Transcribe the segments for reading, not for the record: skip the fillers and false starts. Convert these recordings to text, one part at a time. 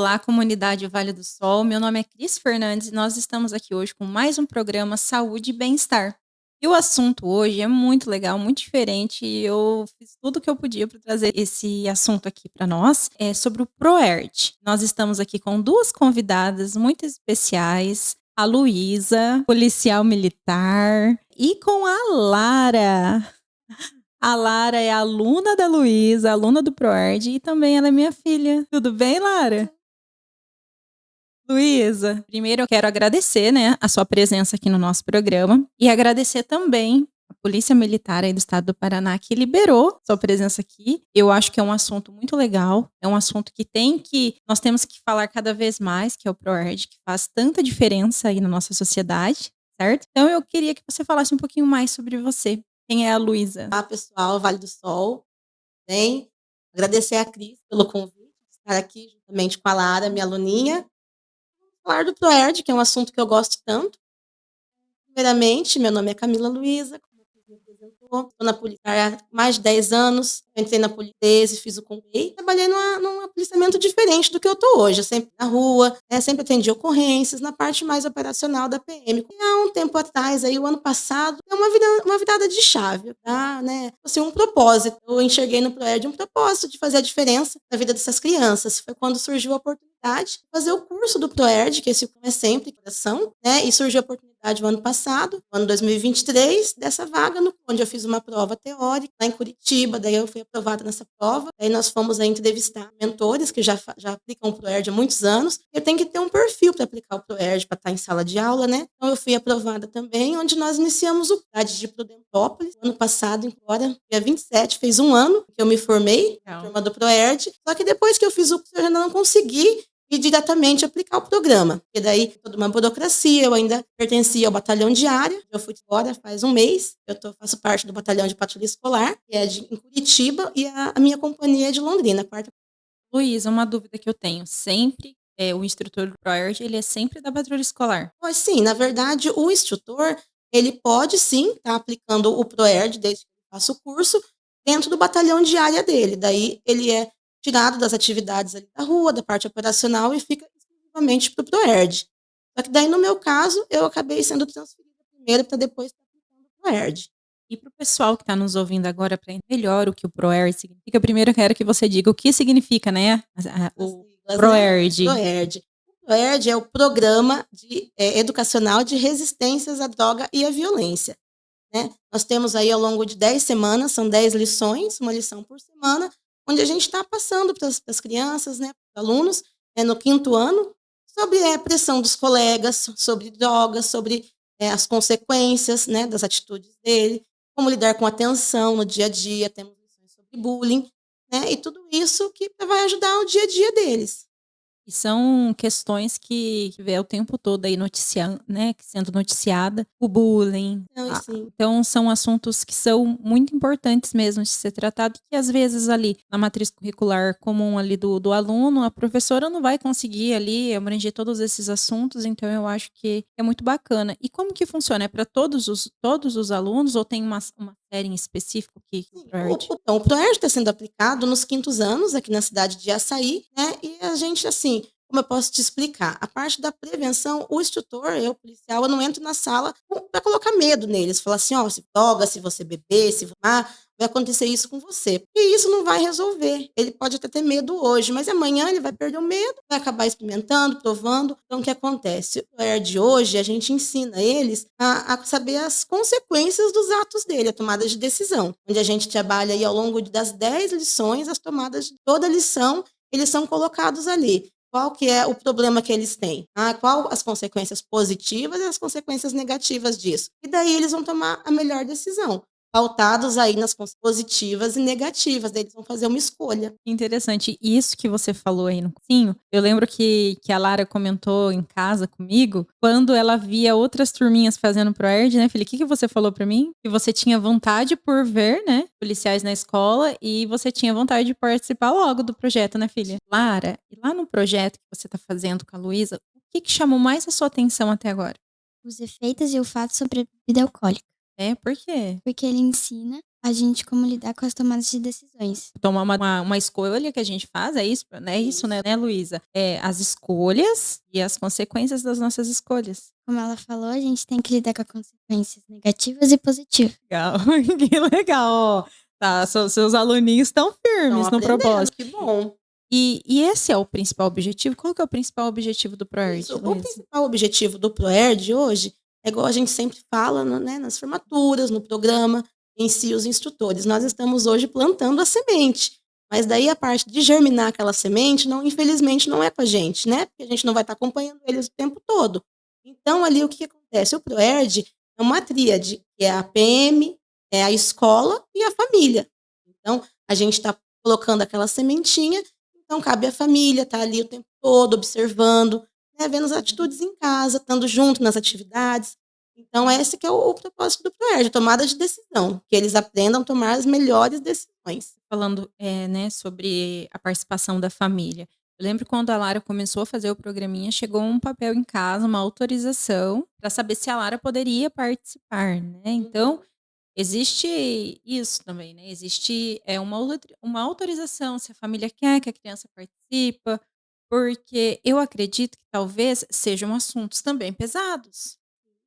Olá, comunidade Vale do Sol. Meu nome é Cris Fernandes e nós estamos aqui hoje com mais um programa Saúde e Bem-Estar. E o assunto hoje é muito legal, muito diferente. E eu fiz tudo o que eu podia para trazer esse assunto aqui para nós. É sobre o ProERD. Nós estamos aqui com duas convidadas muito especiais. A Luísa, policial militar, e com a Lara. A Lara é aluna da Luísa, aluna do ProERD, e também ela é minha filha. Tudo bem, Lara? Luísa, primeiro eu quero agradecer, né, a sua presença aqui no nosso programa e agradecer também a Polícia Militar aí do Estado do Paraná que liberou sua presença aqui. Eu acho que é um assunto muito legal, é um assunto nós temos que falar cada vez mais, que é o ProERD, que faz tanta diferença aí na nossa sociedade, certo? Então eu queria que você falasse um pouquinho mais sobre você. Quem é a Luísa? Olá, pessoal, Vale do Sol. Bem, agradecer a Cris pelo convite de estar aqui juntamente com a Lara, minha aluninha. Falar do ProERD, que é um assunto que eu gosto tanto. Primeiramente, meu nome é Camila Luísa, como a Cris me apresentou. Estou na polícia há mais de 10 anos. Entrei na polícia, fiz o concurso. Trabalhei num policiamento diferente do que eu estou hoje. Eu sempre na rua, sempre atendi ocorrências, na parte mais operacional da PM. E há um tempo atrás, aí, o ano passado, é uma virada de chave, tá? Né? Assim, um propósito. Eu enxerguei no ProERD um propósito de fazer a diferença na vida dessas crianças. Foi quando surgiu a oportunidade de fazer o curso do ProERD, que esse curso é sempre coração, né? E surgiu a oportunidade no ano passado, no ano 2023, dessa vaga, onde eu fiz uma prova teórica lá em Curitiba, daí eu fui aprovada nessa prova, aí nós fomos entrevistar mentores que já aplicam o ProERD há muitos anos. Eu tenho que ter um perfil para aplicar o ProERD, para estar em sala de aula, né? Então eu fui aprovada também, onde nós iniciamos o cidade de Prudentópolis, ano passado, agora, dia 27, fez um ano que eu me formei, turma do ProERD, só que depois que eu fiz o curso, eu ainda não consegui e diretamente aplicar o programa. Porque daí, toda uma burocracia, eu ainda pertencia ao batalhão de área, eu fui embora faz um mês, faço parte do batalhão de patrulha escolar, que é em Curitiba, e a minha companhia é de Londrina, quarta. Luísa, uma dúvida que eu tenho, o instrutor do ProERD, ele é sempre da patrulha escolar? Pois sim, na verdade, o instrutor, ele pode sim estar aplicando o ProERD, desde que ele faça o curso, dentro do batalhão de área dele. Daí, ele é tirado das atividades ali da rua, da parte operacional, e fica exclusivamente para o ProERD. Só que daí, no meu caso, eu acabei sendo transferida primeiro para depois estar aplicando o ProERD. E para o pessoal que está nos ouvindo agora, para entender melhor o que o ProERD significa, primeiro eu quero que você diga o que significa, né, o ProERD. ProERD. O ProERD é o Programa Educacional de Resistências à Droga e à Violência. Né? Nós temos aí ao longo de 10 semanas, são 10 lições, uma lição por semana, onde a gente está passando para as crianças, né, para os alunos, no 5º ano, sobre a pressão dos colegas, sobre drogas, sobre as consequências, né, das atitudes dele, como lidar com a tensão no dia a dia, temos lições sobre bullying, né, e tudo isso que vai ajudar o dia a dia deles. E são questões que vê o tempo todo aí né, sendo noticiada, o bullying. Então são assuntos que são muito importantes mesmo de ser tratado, que às vezes ali na matriz curricular comum ali do aluno, a professora não vai conseguir ali abranger todos esses assuntos, então eu acho que é muito bacana. E como que funciona? É para todos os alunos ou tem uma série em específico que o ProERD? O ProERD está sendo aplicado nos 5º anos aqui na cidade de Açaí, né? E a gente, assim, como eu posso te explicar? A parte da prevenção, o instrutor, eu, policial, eu não entro na sala para colocar medo neles. Falar assim, se droga, se você beber, se fumar, vai acontecer isso com você. E isso não vai resolver. Ele pode até ter medo hoje, mas amanhã ele vai perder o medo, vai acabar experimentando, provando. Então, o que acontece? O ProERD hoje, a gente ensina eles a saber as consequências dos atos dele, a tomada de decisão. Onde a gente trabalha aí ao longo das 10 lições, as tomadas de toda lição, eles são colocados ali. Qual que é o problema que eles têm? Qual as consequências positivas e as consequências negativas disso? E daí eles vão tomar a melhor decisão, pautados aí nas consequências positivas e negativas, daí eles vão fazer uma escolha. Interessante. Isso que você falou aí no comecinho, eu lembro que a Lara comentou em casa comigo, quando ela via outras turminhas fazendo ProERD, né, filha? O que você falou pra mim? Que você tinha vontade por ver, né, policiais na escola e você tinha vontade de participar logo do projeto, né, filha? Lara, e lá no projeto que você tá fazendo com a Luísa, o que chamou mais a sua atenção até agora? Os efeitos e o fato sobre a bebida alcoólica. Por quê? Porque ele ensina a gente como lidar com as tomadas de decisões. Tomar uma escolha que a gente faz, é isso, né? Isso, né, Luísa? É as escolhas e as consequências das nossas escolhas. Como ela falou, a gente tem que lidar com as consequências negativas e positivas. Legal, que legal, ó. Tá, seus aluninhos estão firmes Estão no aprendendo, propósito. que bom. E esse é o principal objetivo? Qual que é o principal objetivo do ProErd, Isso, o Luísa? principal objetivo do ProErd hoje é igual a gente sempre fala, né, nas formaturas, no programa, em si, os instrutores. Nós estamos hoje plantando a semente, mas daí a parte de germinar aquela semente, não, infelizmente, não é com a gente, né? Porque a gente não vai estar acompanhando eles o tempo todo. Então, ali, o que acontece? O ProErd é uma tríade, que é a PM, é a escola e a família. Então, a gente está colocando aquela sementinha, então cabe à família estar ali o tempo todo observando, né, vendo as atitudes em casa, estando junto nas atividades. Então, esse que é o propósito do ProErd, tomada de decisão, que eles aprendam a tomar as melhores decisões. Falando, né, sobre a participação da família. Eu lembro quando a Lara começou a fazer o programinha, chegou um papel em casa, uma autorização, para saber se a Lara poderia participar, né? Então, existe isso também, né? Existe uma autorização se a família quer que a criança participa, porque eu acredito que talvez sejam assuntos também pesados,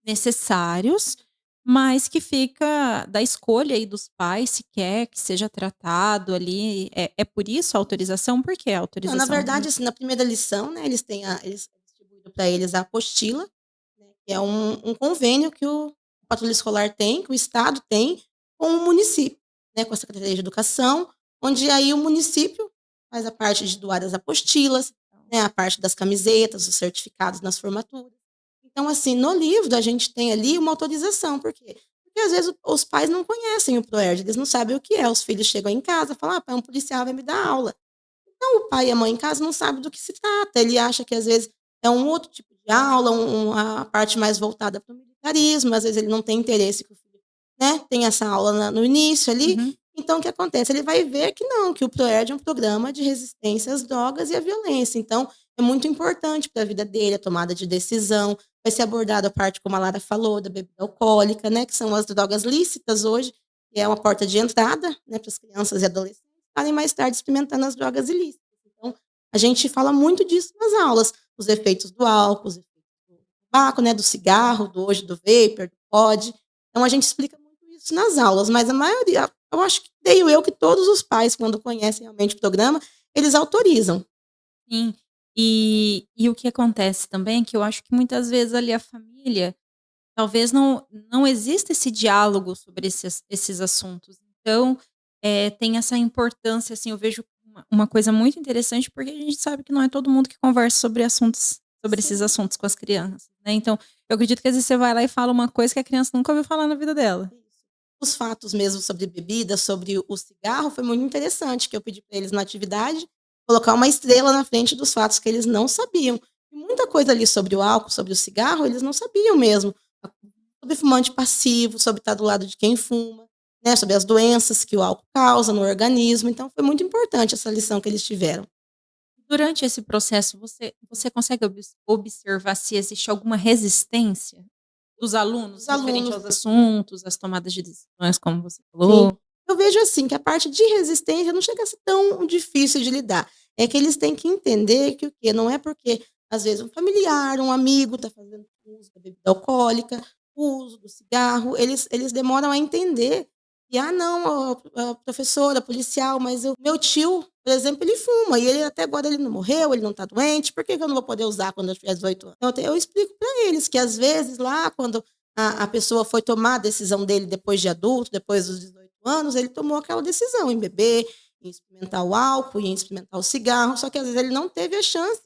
necessários, mas que fica da escolha aí dos pais se quer que seja tratado ali. É por isso a autorização? Por que a Não, na autorização? verdade, assim, na primeira lição, né, eles distribuíram para eles a apostila, né, que é um convênio que o patrulha escolar tem, que o Estado tem com o município, né, com a Secretaria de Educação, onde aí o município faz a parte de doar as apostilas, né, a parte das camisetas, os certificados nas formaturas. Então, assim, no livro a gente tem ali uma autorização, por quê? Porque às vezes os pais não conhecem o ProErd, eles não sabem o que é. Os filhos chegam em casa e falam: ah, pai, um policial vai me dar aula. Então, o pai e a mãe em casa não sabem do que se trata. Ele acha que, às vezes, é um outro tipo de aula, a parte mais voltada para o militarismo. Às vezes, ele não tem interesse que o filho, né, tenha essa aula no início ali. Uhum. Então, o que acontece? Ele vai ver que não, que o ProErd é um programa de resistência às drogas e à violência. Então, é muito importante para a vida dele, a tomada de decisão. Vai ser abordada a parte, como a Lara falou, da bebida alcoólica, né, que são as drogas lícitas hoje, que é uma porta de entrada, né, para as crianças e adolescentes estarem mais tarde experimentando as drogas ilícitas. Então, a gente fala muito disso nas aulas, os efeitos do álcool, os efeitos do tabaco, né, do cigarro, do hoje do vapor, do pod. Então, a gente explica muito isso nas aulas, mas a maioria, eu acho que creio eu que todos os pais, quando conhecem realmente o programa, eles autorizam. Sim. E o que acontece também é que eu acho que muitas vezes ali a família, talvez não exista esse diálogo sobre esses assuntos. Então, tem essa importância, assim, eu vejo uma coisa muito interessante, porque a gente sabe que não é todo mundo que conversa sobre esses Sim. assuntos com as crianças, né? Então, eu acredito que às vezes você vai lá e fala uma coisa que a criança nunca ouviu falar na vida dela. Os fatos mesmo sobre bebida, sobre o cigarro, foi muito interessante, que eu pedi para eles na atividade, colocar uma estrela na frente dos fatos que eles não sabiam. E muita coisa ali sobre o álcool, sobre o cigarro, eles não sabiam mesmo. Sobre fumante passivo, sobre estar do lado de quem fuma, né, sobre as doenças que o álcool causa no organismo. Então, foi muito importante essa lição que eles tiveram. Durante esse processo, você consegue observar se existe alguma resistência dos alunos Os referente alunos, aos assuntos, às tomadas de decisões, como você sim. falou? Eu vejo assim que a parte de resistência não chega a ser tão difícil de lidar. É que eles têm que entender que o quê? Não é porque, às vezes, um familiar, um amigo está fazendo uso da bebida alcoólica, o uso do cigarro, eles demoram a entender que, ah, não, a professora, policial, mas o meu tio, por exemplo, ele fuma, e ele até agora ele não morreu, ele não está doente, por que que eu não vou poder usar quando eu tiver 18 anos? Então, eu explico para eles que, às vezes, lá, quando a pessoa foi tomar a decisão dele depois de adulto, depois dos 18 anos, ele tomou aquela decisão em beber, em experimentar o álcool, em experimentar o cigarro, só que às vezes ele não teve a chance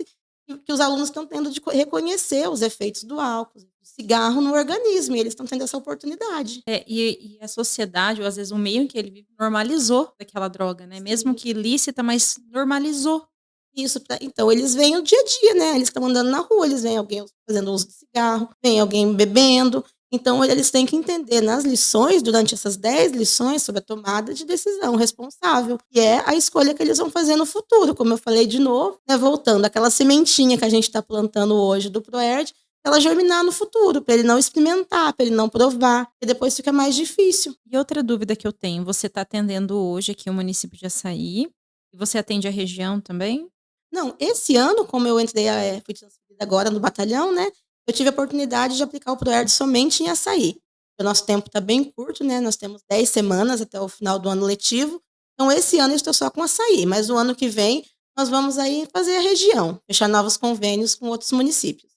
que os alunos estão tendo de reconhecer os efeitos do álcool, do cigarro no organismo, e eles estão tendo essa oportunidade. E a sociedade, ou às vezes o meio em que ele vive, normalizou aquela droga, né? Mesmo Sim. que ilícita, mas normalizou. Isso, então eles veem o dia a dia, né? Eles estão andando na rua, eles veem alguém fazendo uso de cigarro, vem alguém bebendo. Então, eles têm que entender nas lições, durante essas 10 lições, sobre a tomada de decisão responsável, que é a escolha que eles vão fazer no futuro. Como eu falei de novo, né, voltando, aquela sementinha que a gente está plantando hoje do ProErd, ela germinar no futuro, para ele não experimentar, para ele não provar, e depois fica mais difícil. E outra dúvida que eu tenho, você está atendendo hoje aqui o município de Açaí, e você atende a região também? Não, esse ano, como eu entrei, fui transferida agora no batalhão, né, eu tive a oportunidade de aplicar o ProERD somente em Açaí. O nosso tempo está bem curto, né, nós temos 10 semanas até o final do ano letivo, então esse ano eu estou só com Açaí, mas o ano que vem nós vamos aí fazer a região, fechar novos convênios com outros municípios.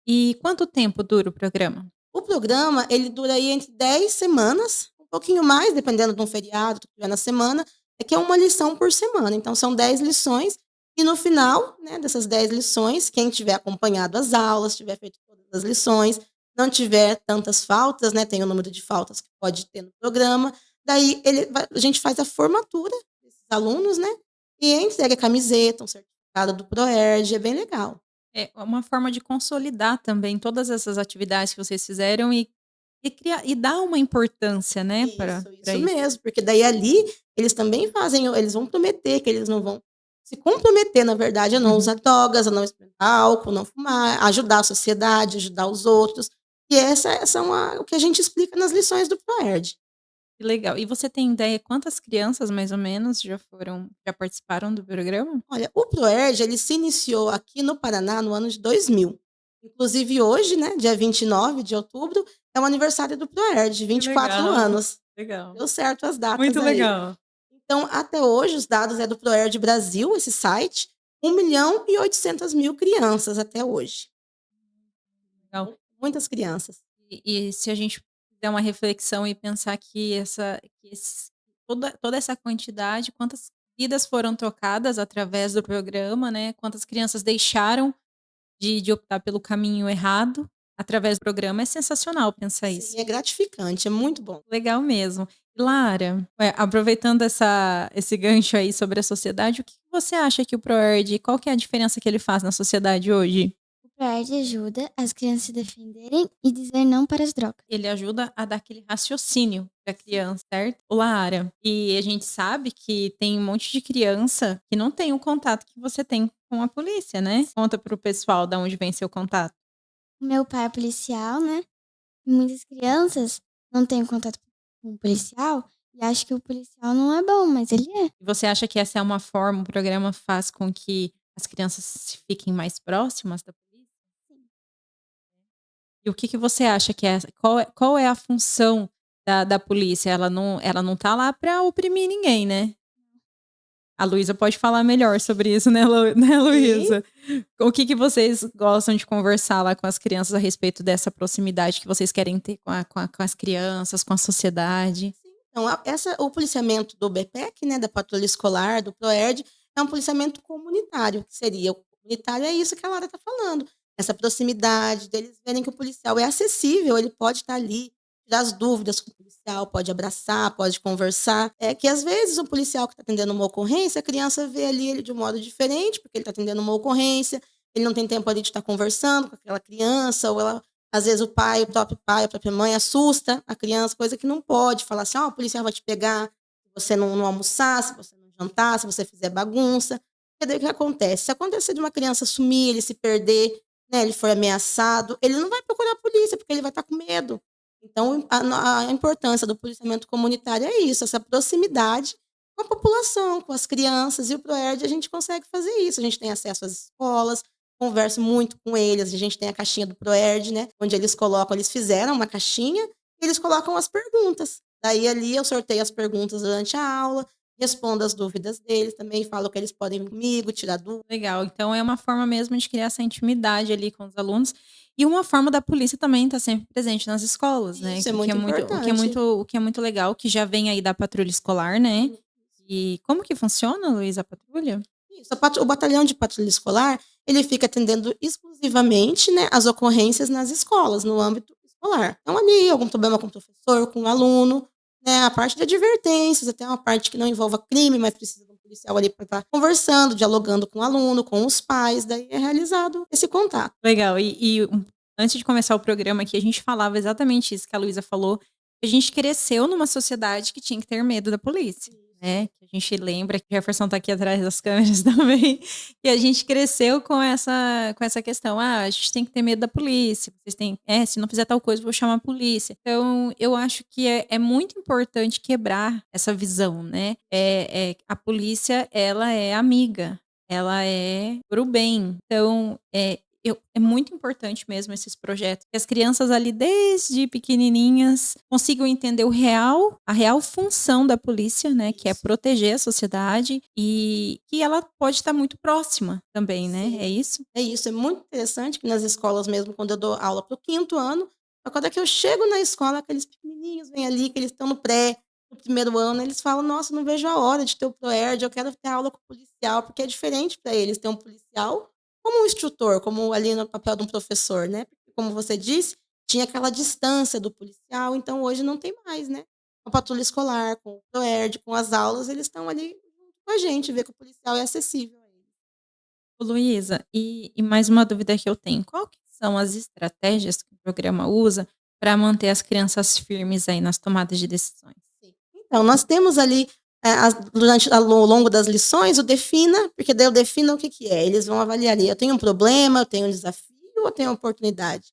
E quanto tempo dura o programa? O programa, ele dura aí entre 10 semanas, um pouquinho mais, dependendo de um feriado que tiver na semana, é que é uma lição por semana. Então, são 10 lições, e no final, né, dessas 10 lições, quem tiver acompanhado as aulas, tiver feito todas as lições, não tiver tantas faltas, né, tem o número de faltas que pode ter no programa, daí a gente faz a formatura desses alunos, né, e entrega a camiseta, um certificado do ProERD, é bem legal. É uma forma de consolidar também todas essas atividades que vocês fizeram e criar e dar uma importância, né, para Isso isso. mesmo, porque daí ali eles também fazem, eles vão prometer que eles não vão se comprometer, na verdade, a não Uhum. usar drogas, a não experimentar álcool, não fumar, ajudar a sociedade, ajudar os outros. E essa é o que a gente explica nas lições do ProERD. Que legal. E você tem ideia quantas crianças, mais ou menos, já participaram do programa? Olha, o ProERD, ele se iniciou aqui no Paraná no ano de 2000. Inclusive hoje, né, dia 29 de outubro, é o aniversário do ProERD, Que 24 legal, anos. legal. Deu certo as datas Muito aí. legal. Então, até hoje, os dados é do ProERD Brasil, esse site, 1.800.000 crianças até hoje. Legal. Muitas crianças. E se a gente der uma reflexão e pensar que toda essa quantidade, quantas vidas foram tocadas através do programa, né? Quantas crianças deixaram de optar pelo caminho errado através do programa, é sensacional pensar isso. Sim, é gratificante, é muito bom. Legal mesmo. Lara, aproveitando esse gancho aí sobre a sociedade, o que você acha que o ProERD, qual que é a diferença que ele faz na sociedade hoje? O ProERD ajuda as crianças a se defenderem e dizer não para as drogas. Ele ajuda a dar aquele raciocínio para a criança, certo? Lara, e a gente sabe que tem um monte de criança que não tem o contato que você tem com a polícia, né? Conta pro pessoal da onde vem seu contato. O meu pai é policial, né? E muitas crianças não têm contato com o policial e acham que o policial não é bom, mas ele é. E você acha que essa é uma forma, o programa faz com que as crianças fiquem mais próximas da polícia? E o que você acha que é, qual é a função da polícia? Ela não tá lá para oprimir ninguém, né? A Luísa pode falar melhor sobre isso, né, né, Sim. Luísa? O que vocês gostam de conversar lá com as crianças a respeito dessa proximidade que vocês querem ter com as crianças, com a sociedade? Então, o policiamento do BPEC, né, da patrulha escolar, do ProERD, é um policiamento comunitário, que seria o comunitário é isso que a Lara está falando. Essa proximidade deles verem que o policial é acessível, ele pode estar ali, tirar as dúvidas com o policial, pode abraçar, pode conversar. É que às vezes o policial que está atendendo uma ocorrência, a criança vê ali ele de um modo diferente, porque ele está atendendo uma ocorrência, ele não tem tempo ali de estar conversando com aquela criança, ou ela às vezes o próprio pai, a própria mãe assusta a criança, coisa que não pode. Falar assim, ó, o policial vai te pegar se você não almoçar, se você não jantar, se você fizer bagunça. E daí o que acontece? Se acontecer de uma criança sumir, ele se perder, né, ele for ameaçado, ele não vai procurar a polícia, porque ele vai estar com medo. Então, a importância do policiamento comunitário é isso, essa proximidade com a população, com as crianças. E o ProERD, a gente consegue fazer isso. A gente tem acesso às escolas, converso muito com eles, a gente tem a caixinha do ProERD, né, onde eles fizeram uma caixinha e eles colocam as perguntas. Daí ali eu sorteio as perguntas durante a aula, respondo as dúvidas deles também, falo que eles podem vir comigo, tirar dúvidas. Legal, então é uma forma mesmo de criar essa intimidade ali com os alunos, e uma forma da polícia também estar sempre presente nas escolas, né, Isso é o que é muito muito importante. o que é muito legal, que já vem aí da patrulha escolar, né. E como que funciona, Luísa, a patrulha? Isso, o batalhão de patrulha escolar, ele fica atendendo exclusivamente, né, as ocorrências nas escolas, no âmbito escolar. Então ali, algum problema com o professor, com o aluno, né, a parte de advertências, até uma parte que não envolva crime, mas precisa de um policial ali para estar conversando, dialogando com o aluno, com os pais, daí é realizado esse contato. Legal, antes de começar o programa aqui, a gente falava exatamente isso que a Luísa falou, a gente cresceu numa sociedade que tinha que ter medo da polícia. né, que a gente lembra que o Jefferson tá aqui atrás das câmeras também, que a gente cresceu com essa questão: "Ah, a gente tem que ter medo da polícia, vocês têm se não fizer tal coisa eu vou chamar a polícia". Então eu acho que é muito importante quebrar essa visão, né. A polícia ela é amiga, ela é para o bem. Então, é muito importante mesmo esses projetos, que as crianças ali desde pequenininhas consigam entender a real função da polícia, né, que é Isso. proteger a sociedade e que ela pode estar muito próxima também, né, é Sim, isso? é isso. É muito interessante que nas escolas mesmo, quando eu dou aula para o 5º ano, a quando é que eu chego na escola, aqueles pequenininhos vêm ali, que eles estão no pré, no 1º ano, eles falam: "Nossa, não vejo a hora de ter o Proerd, eu quero ter aula com o policial", porque é diferente para eles ter um policial como um instrutor, como ali no papel de um professor, né. Porque como você disse, tinha aquela distância do policial, então hoje não tem mais, né. Com a patrulha escolar, com o Proerd, com as aulas, eles estão ali junto com a gente, vê que o policial é acessível a eles. Ô Luísa, e mais uma dúvida que eu tenho, qual que são as estratégias que o programa usa para manter as crianças firmes aí nas tomadas de decisões? Sim. Então, nós temos ali, durante ao longo das lições, o defina, porque daí o defina o que que é, eles vão avaliar ali, eu tenho um problema, eu tenho um desafio ou eu tenho uma oportunidade?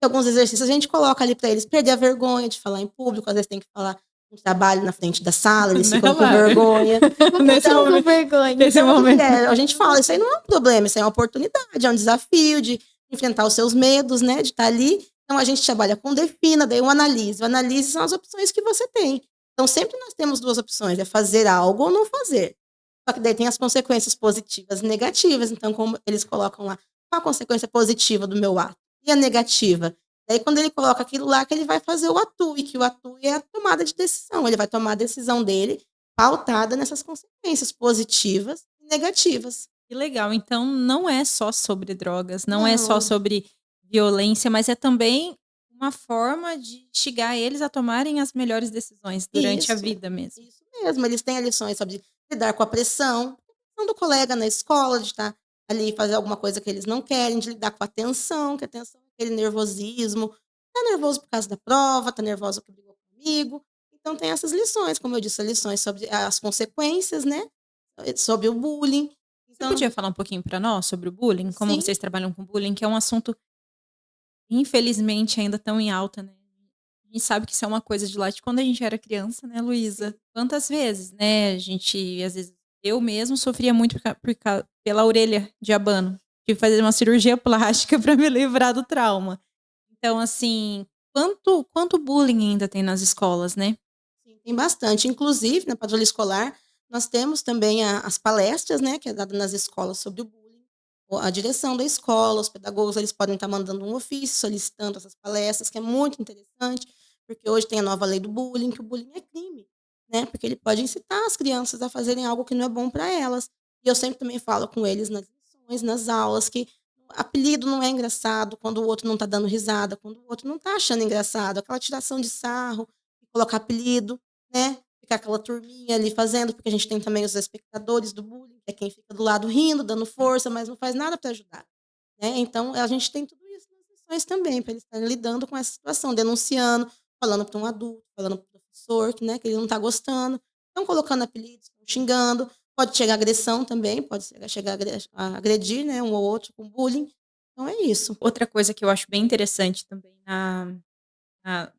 Alguns exercícios a gente coloca ali para eles perder a vergonha de falar em público, às vezes tem que falar um trabalho na frente da sala, eles Né, ficam com lá. vergonha. Nesse Estão com momento vergonha. nesse Então, o que que momento. é? A gente fala: "Isso aí não é um problema, isso aí é uma oportunidade, é um desafio de enfrentar os seus medos, né, de estar ali". Então a gente trabalha com defina, daí o analise. O analise são as opções que você tem. Então sempre nós temos 2 opções, é fazer algo ou não fazer. Só que daí tem as consequências positivas e negativas, então como eles colocam lá, qual a consequência positiva do meu ato? E a negativa? Daí quando ele coloca aquilo lá que ele vai fazer o atue, que o atue é a tomada de decisão, ele vai tomar a decisão dele pautada nessas consequências positivas e negativas. Que legal, então não é só sobre drogas, não é só Não, sobre violência, mas é também uma forma de instigar eles a tomarem as melhores decisões durante a isso, vida mesmo. isso mesmo. Eles têm as lições sobre lidar com a pressão do colega na escola, de estar ali fazer alguma coisa que eles não querem, de lidar com a tensão, que a tensão é aquele nervosismo. Tá nervoso por causa da prova, tá nervoso porque brigou comigo. Então tem essas lições, como eu disse, as lições sobre as consequências, né, sobre o bullying. Você Então podia falar um pouquinho para nós sobre o bullying? Como sim, vocês trabalham com bullying, que é um assunto, infelizmente, ainda tão em alta, né. A gente sabe que isso é uma coisa de lá de quando a gente era criança, né, sim. Luísa? Quantas vezes, né, a gente às vezes eu mesmo sofria muito pela orelha de abano. Tive que fazer uma cirurgia plástica para me livrar do trauma. Então, assim, quanto bullying ainda tem nas escolas, né? Sim, tem bastante. Inclusive, na patrulha escolar, nós temos também as palestras, né, que é dada nas escolas sobre o bullying. A direção da escola, os pedagogos, eles podem estar mandando um ofício solicitando essas palestras, que é muito interessante, porque hoje tem a nova lei do bullying, que o bullying é crime, né? Porque ele pode incitar as crianças a fazerem algo que não é bom para elas. E eu sempre também falo com eles nas lições, nas aulas, que apelido não é engraçado quando o outro não está dando risada, quando o outro não está achando engraçado, aquela tiração de sarro, colocar apelido, né, ficar aquela turminha ali fazendo, porque a gente tem também os espectadores do bullying, que é quem fica do lado rindo, dando força, mas não faz nada para ajudar, né. Então a gente tem tudo isso nas lições também, para eles estarem lidando com essa situação, denunciando, falando para um adulto, falando para o professor que, né, que ele não está gostando, estão colocando apelidos, estão xingando, pode chegar agressão também, pode chegar a agredir, né, um ou outro com bullying, então é isso. Outra coisa que eu acho bem interessante também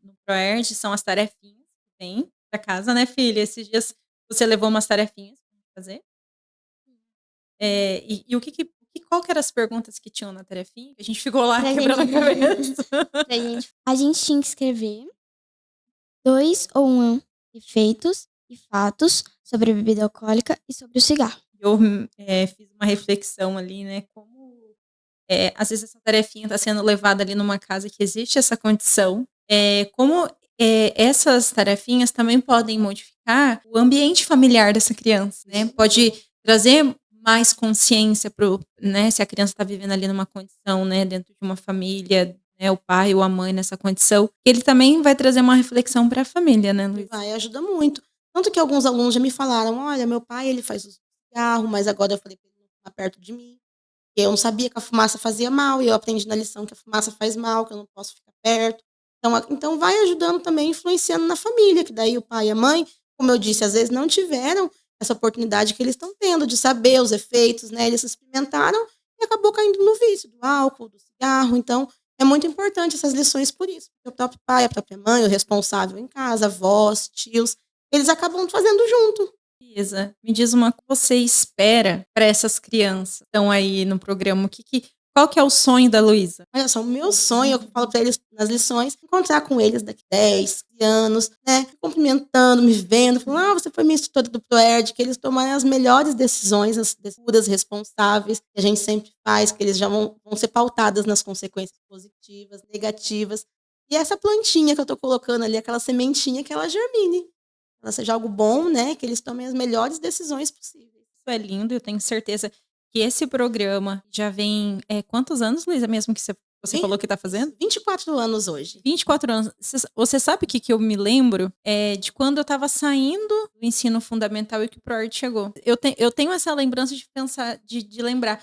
no Proerd são as tarefinhas que tem pra casa, né, filha? Esses dias você levou umas tarefinhas pra fazer? E o que que qual que eram as perguntas que tinham na tarefinha? Que a gente ficou lá Pra quebrando a gente cabeça. a gente tinha que escrever 2 ou 1 efeitos e fatos sobre a bebida alcoólica e sobre o cigarro. Eu, fiz uma reflexão ali, né, como, às vezes essa tarefinha tá sendo levada ali numa casa que existe essa condição, como, essas tarefinhas também podem modificar o ambiente familiar dessa criança, né, Isso pode mesmo. trazer mais consciência para o né, se a criança está vivendo ali numa condição, né, dentro de uma família, né, o pai ou a mãe nessa condição, ele também vai trazer uma reflexão para a família, né, E Luiz? vai, ajuda muito. Tanto que alguns alunos já me falaram: "Olha, meu pai, ele faz uso de cigarro, mas agora eu falei para ele não fumar perto de mim". Eu não sabia que a fumaça fazia mal e eu aprendi na lição que a fumaça faz mal, que eu não posso ficar perto. Então vai ajudando também, influenciando na família, que daí o pai e a mãe como eu disse, às vezes não tiveram essa oportunidade que eles estão tendo de saber os efeitos, né? Eles experimentaram e acabou caindo no vício do álcool, do cigarro. Então, é muito importante essas lições por isso. Porque o próprio pai, a própria mãe, o responsável em casa, avós, tios, eles acabam fazendo junto. Isa, me diz uma coisa que você espera para essas crianças que estão aí no programa. Qual que é o sonho da Luísa? Olha só, o meu sonho, eu falo para eles nas lições, encontrar com eles daqui 10 anos, né? Cumprimentando, me vendo, falando, você foi minha instrutora do ProErd, que eles tomarem as melhores decisões, as decisões responsáveis, que a gente sempre faz, que eles já vão ser pautadas nas consequências positivas, negativas. E essa plantinha que eu estou colocando ali, aquela sementinha, que ela germine. Ela seja algo bom, né? Que eles tomem as melhores decisões possíveis. Isso é lindo, eu tenho certeza que esse programa já vem. Quantos anos, Luísa, mesmo que você falou que está fazendo? 24 anos hoje. 24 anos. Você sabe o que eu me lembro? De quando eu estava saindo do ensino fundamental e que o ProErd chegou. Eu tenho essa lembrança de pensar, de lembrar.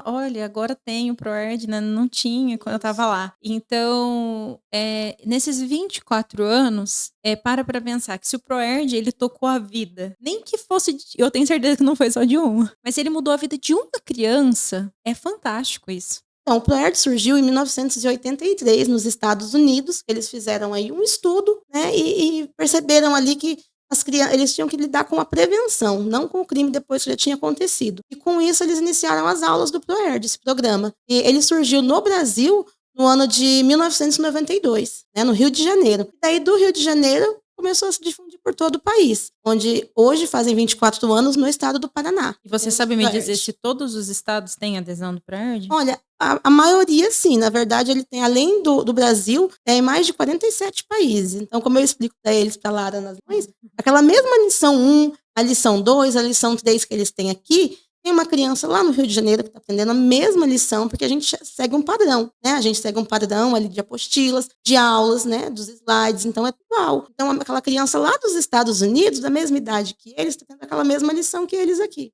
Olha, agora tem o ProErd, né? Não tinha quando eu estava lá. Então, nesses 24 anos, para pensar que se o ProErd, ele tocou a vida, nem que fosse, eu tenho certeza que não foi só de uma, mas ele mudou a vida de uma criança, é fantástico isso. Então, o ProErd surgiu em 1983 nos Estados Unidos. Eles fizeram aí um estudo, né, e perceberam ali que eles tinham que lidar com a prevenção, não com o crime depois que já tinha acontecido. E com isso eles iniciaram as aulas do ProErd, esse programa. E ele surgiu no Brasil no ano de 1992, né, no Rio de Janeiro. E daí do Rio de Janeiro começou a se difundir por todo o país, onde hoje fazem 24 anos no estado do Paraná. E você sabe me dizer se todos os estados têm adesão do ProErd? Olha, a maioria sim, na verdade ele tem, além do Brasil, em mais de 47 países. Então, como eu explico para eles, para a Lara nas mães, aquela mesma lição 1, a lição 2, a lição 3 que eles têm aqui, tem uma criança lá no Rio de Janeiro que está aprendendo a mesma lição, porque a gente segue um padrão, né? A gente segue um padrão ali de apostilas, de aulas, né? Dos slides, então é igual. Então, aquela criança lá dos Estados Unidos, da mesma idade que eles, está tendo aquela mesma lição que eles aqui.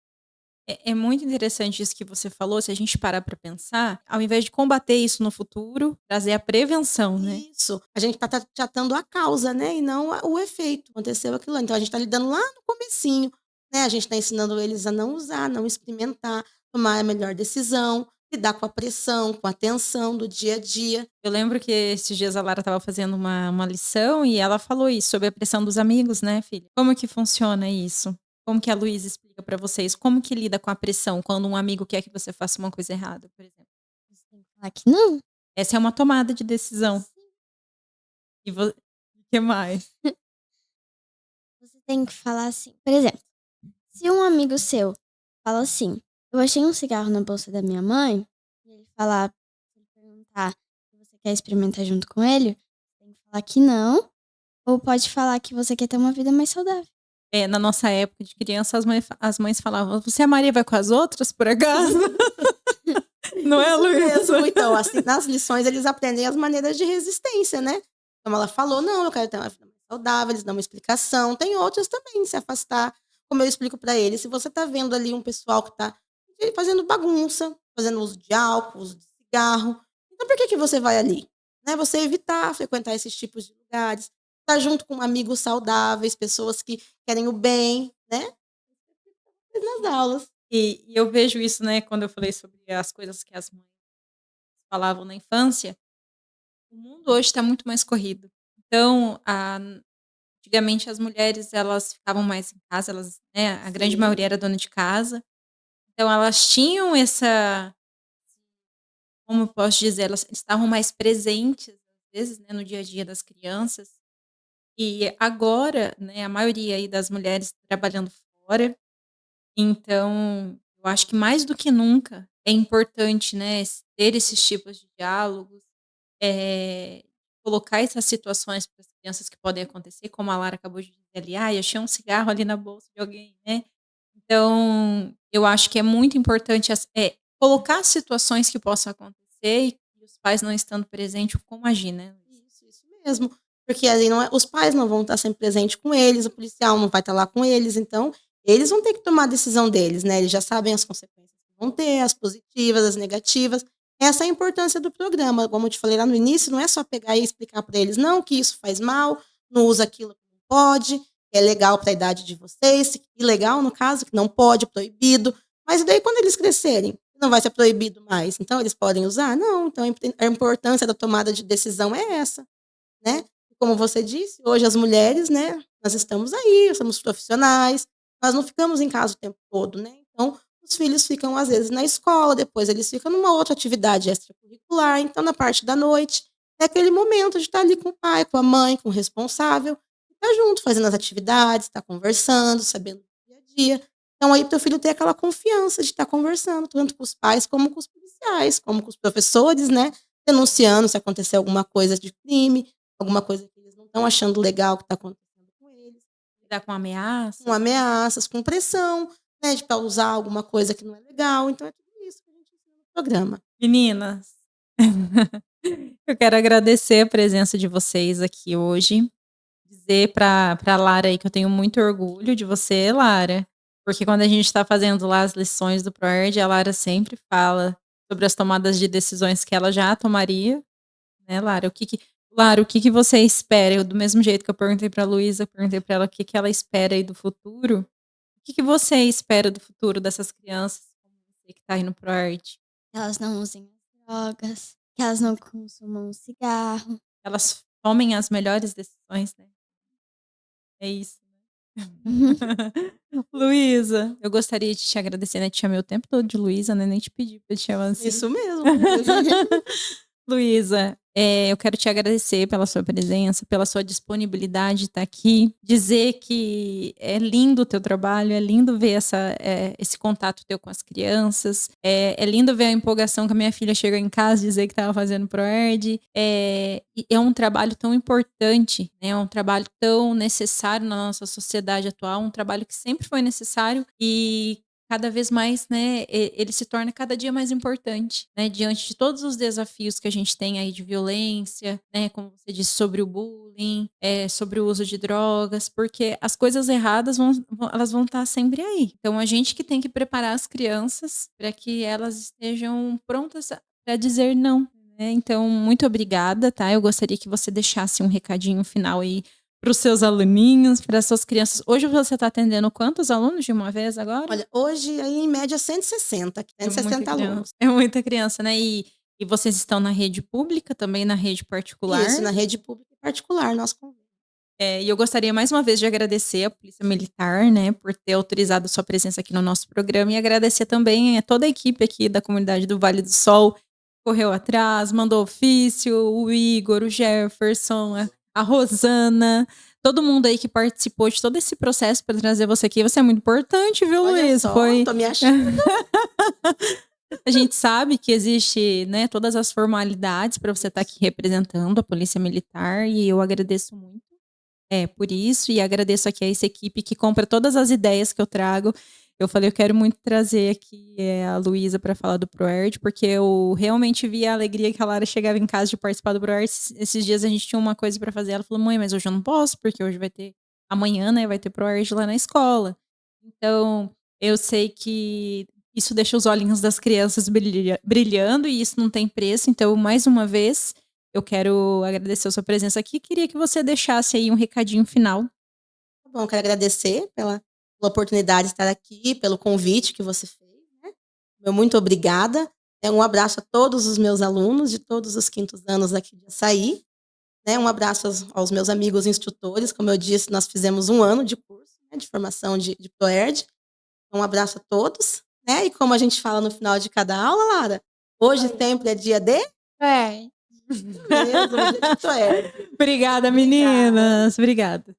É muito interessante isso que você falou, se a gente parar para pensar, ao invés de combater isso no futuro, trazer a prevenção, né? Isso. A gente está tratando a causa, né? E não o efeito. Aconteceu aquilo lá. Então, a gente está lidando lá no comecinho, né? A gente está ensinando eles a não usar, não experimentar, tomar a melhor decisão, lidar com a pressão, com a tensão do dia a dia. Eu lembro que esses dias a Lara estava fazendo uma lição e ela falou isso, sobre a pressão dos amigos, né, filha? Como que funciona isso? Como que a Luísa explica para vocês? Como que lida com a pressão quando um amigo quer que você faça uma coisa errada, por exemplo? Você tem que falar que não. Essa é uma tomada de decisão. E o que mais? Você tem que falar assim. Por exemplo, se um amigo seu fala assim, eu achei um cigarro na bolsa da minha mãe, e ele perguntar se você quer experimentar junto com ele, você tem que falar que não, ou pode falar que você quer ter uma vida mais saudável. Na nossa época de criança, as mães falavam, você, a Maria, vai com as outras, por acaso? Não é, Luísa? Então, assim, nas lições, eles aprendem as maneiras de resistência, né? Como ela falou, não, eu quero ter uma vida mais saudável, eles dão uma explicação. Tem outras também, se afastar. Como eu explico para eles, se você tá vendo ali um pessoal que tá fazendo bagunça, fazendo uso de álcool, uso de cigarro, então por que você vai ali? Né? Você evitar frequentar esses tipos de lugares, estar junto com amigos saudáveis, pessoas que querem o bem, né? Nas aulas. E eu vejo isso, né, quando eu falei sobre as coisas que as mães falavam na infância. O mundo hoje está muito mais corrido. Então, antigamente as mulheres, elas ficavam mais em casa, elas, né, a grande maioria era dona de casa. Então, elas tinham como eu posso dizer, elas estavam mais presentes, às vezes, né, no dia a dia das crianças. E agora, né, a maioria aí das mulheres trabalhando fora. Então, eu acho que mais do que nunca é importante, né, ter esses tipos de diálogos, colocar essas situações para as crianças que podem acontecer, como a Lara acabou de dizer ali, eu achei um cigarro ali na bolsa de alguém, né? Então, eu acho que é muito importante colocar situações que possam acontecer e os pais não estando presentes, como agir, né? Isso mesmo. Porque ali os pais não vão estar sempre presentes com eles, o policial não vai estar lá com eles, então eles vão ter que tomar a decisão deles, né? Eles já sabem as consequências que vão ter, as positivas, as negativas. Essa é a importância do programa. Como eu te falei lá no início, não é só pegar e explicar para eles, não, que isso faz mal, não usa aquilo que não pode. é legal para a idade de vocês, ilegal no caso, que não pode, proibido. Mas e daí quando eles crescerem? Não vai ser proibido mais. Então eles podem usar? Não. Então a importância da tomada de decisão é essa, né? Como você disse, hoje as mulheres, né, nós estamos aí, somos profissionais, nós não ficamos em casa o tempo todo, né? Então, os filhos ficam, às vezes, na escola, depois eles ficam numa outra atividade extracurricular, então, na parte da noite, é aquele momento de estar ali com o pai, com a mãe, com o responsável, estar junto, fazendo as atividades, estar conversando, sabendo do dia a dia. Então, aí, teu filho tem aquela confiança de estar conversando, tanto com os pais, como com os policiais, como com os professores, né? Denunciando se acontecer alguma coisa de crime, alguma coisa que eles não estão achando legal que está acontecendo com eles. Lidar com ameaça. Com ameaças, com pressão, né, de para usar alguma coisa que não é legal. Então é tudo isso que a gente ensina no programa. Meninas, eu quero agradecer a presença de vocês aqui hoje. Dizer pra Lara aí que eu tenho muito orgulho de você, Lara. Porque quando a gente está fazendo lá as lições do ProErd, a Lara sempre fala sobre as tomadas de decisões que ela já tomaria, né, Lara? Lara, o que você espera? Eu, do mesmo jeito que eu perguntei pra Luísa, eu perguntei pra ela o que ela espera aí do futuro. O que você espera do futuro dessas crianças como você que tá aí no ProErd? Que elas não usem drogas, que elas não consumam cigarro. Elas tomem as melhores decisões, né? É isso. Luísa, eu gostaria de te agradecer, né? Te chamei o tempo todo de Luísa, né? Nem te pedi pra te chamar assim. Isso mesmo. Luísa, eu quero te agradecer pela sua presença, pela sua disponibilidade de estar aqui. Dizer que é lindo o teu trabalho, é lindo ver esse contato teu com as crianças. É lindo ver a empolgação que a minha filha chegou em casa e dizer que estava fazendo ProErd. É um trabalho tão importante, né? É um trabalho tão necessário na nossa sociedade atual, um trabalho que sempre foi necessário e cada vez mais, né, ele se torna cada dia mais importante, né, diante de todos os desafios que a gente tem aí de violência, né, como você disse, sobre o bullying, sobre o uso de drogas, porque as coisas erradas elas vão estar sempre aí. Então, a gente que tem que preparar as crianças para que elas estejam prontas para dizer não, né? Então, muito obrigada, tá? Eu gostaria que você deixasse um recadinho final aí para os seus aluninhos, para as suas crianças. Hoje você está atendendo quantos alunos de uma vez agora? Olha, hoje aí em média 160, 160 alunos. É muita criança, né? E vocês estão na rede pública, também na rede particular? Isso, na rede pública e particular, nosso convênio. E eu gostaria mais uma vez de agradecer a Polícia Militar, né, por ter autorizado sua presença aqui no nosso programa e agradecer também a toda a equipe aqui da comunidade do Vale do Sol, que correu atrás, mandou ofício, o Igor, o Jefferson, a Rosana, todo mundo aí que participou de todo esse processo para trazer você aqui. Você é muito importante, viu, Luiz? Tô me achando. A gente sabe que existe, né, todas as formalidades para você estar aqui representando a Polícia Militar e eu agradeço muito por isso e agradeço aqui a essa equipe que compra todas as ideias que eu trago. Eu falei, eu quero muito trazer aqui a Luísa para falar do ProErd, porque eu realmente vi a alegria que a Lara chegava em casa de participar do ProErd. Esses dias a gente tinha uma coisa para fazer. Ela falou, mãe, mas hoje eu não posso, porque hoje vai ter, amanhã, né, vai ter ProErd lá na escola. Então, eu sei que isso deixa os olhinhos das crianças brilhando e isso não tem preço. Então, mais uma vez, eu quero agradecer a sua presença aqui. Queria que você deixasse aí um recadinho final. Tá bom, quero agradecer pela oportunidade de estar aqui, pelo convite que você fez, né? Meu muito obrigada. Um abraço a todos os meus alunos de todos os quintos anos aqui de Açaí. Né? Um abraço aos meus amigos instrutores. Como eu disse, nós fizemos 1 ano de curso, né, de formação de ProErd. Um abraço a todos. Né? E como a gente fala no final de cada aula, Lara, hoje sempre é dia de... ProErd. Mesmo, dia de ProErd. Obrigada, meninas. Obrigada.